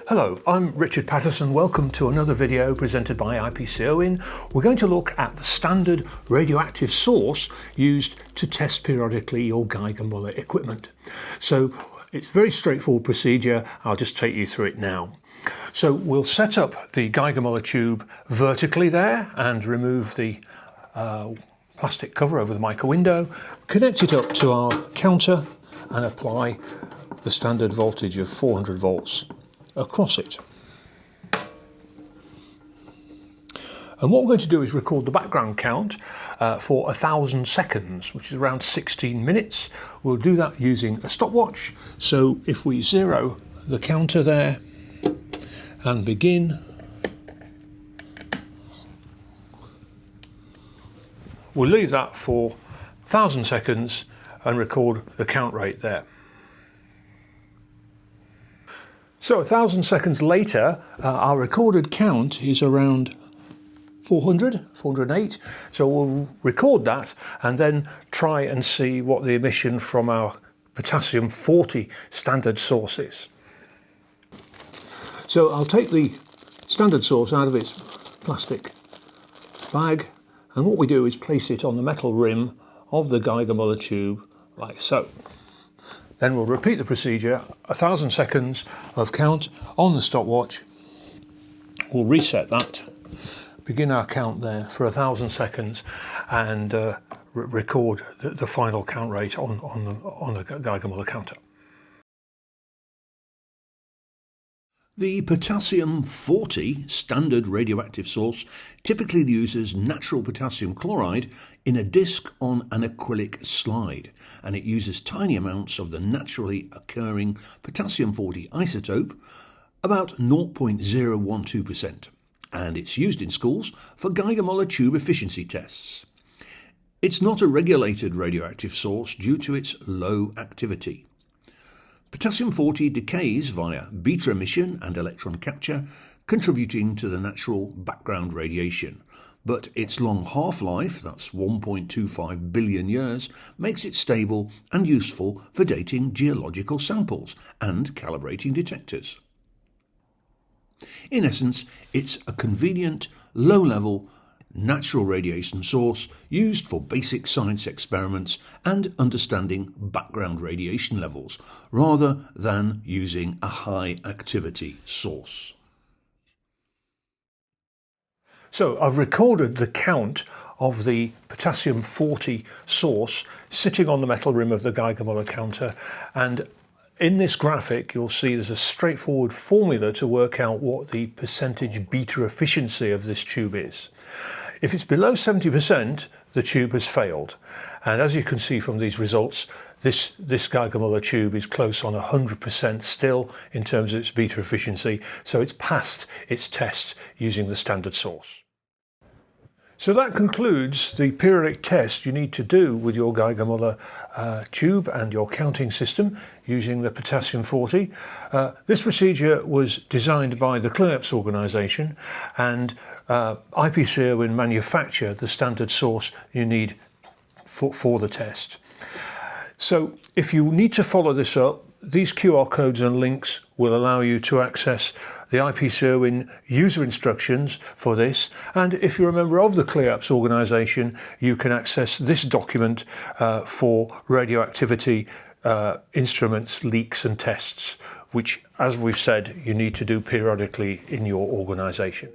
Hello, I'm Richard Patterson. Welcome to another video presented by IPC Irwin. We're going to look at the standard radioactive source used to test periodically your Geiger-Müller equipment. So it's a very straightforward procedure. I'll just take you through it now. So we'll set up the Geiger-Müller tube vertically there and remove the plastic cover over the micro window, connect it up to our counter and apply the standard voltage of 400 volts across it. And what we're going to do is record the background count for 1,000 seconds, which is around 16 minutes. We'll do that using a stopwatch. So if we zero the counter there and begin, we'll leave that for 1,000 seconds and record the count rate there. So 1,000 seconds later, our recorded count is around 408. So we'll record that and then try and see what the emission from our potassium-40 standard source is. So I'll take the standard source out of its plastic bag, and what we do is place it on the metal rim of the Geiger-Müller tube like so. Then we'll repeat the procedure, 1,000 seconds of count on the stopwatch. We'll reset that, begin our count there for 1,000 seconds and record the final count rate on the Geiger-Müller counter. The potassium-40 standard radioactive source typically uses natural potassium chloride in a disc on an acrylic slide, and it uses tiny amounts of the naturally occurring potassium-40 isotope, about 0.012%, and it's used in schools for Geiger-Müller tube efficiency tests. It's not a regulated radioactive source due to its low activity. Potassium-40 decays via beta emission and electron capture, contributing to the natural background radiation, but its long half-life, that's 1.25 billion years, makes it stable and useful for dating geological samples and calibrating detectors. In essence, it's a convenient, low-level, natural radiation source used for basic science experiments and understanding background radiation levels, rather than using a high-activity source. So I've recorded the count of the potassium-40 source sitting on the metal rim of the Geiger-Müller counter, and in this graphic you'll see there's a straightforward formula to work out what the percentage beta efficiency of this tube is. If it's below 70%, the tube has failed. And as you can see from these results, this Geiger-Müller tube is close on 100% still in terms of its beta efficiency, so it's passed its test using the standard source. So that concludes the periodic test you need to do with your Geiger-Müller tube and your counting system using the potassium-40. This procedure was designed by the CLINEPS organisation, and IPC Irwin manufacture the standard source you need for the test. So if you need to follow this up, these QR codes and links will allow you to access the IPC Irwin user instructions for this, and if you're a member of the CLINEPS organisation, you can access this document for radioactivity instruments, leaks and tests, which, as we've said, you need to do periodically in your organisation.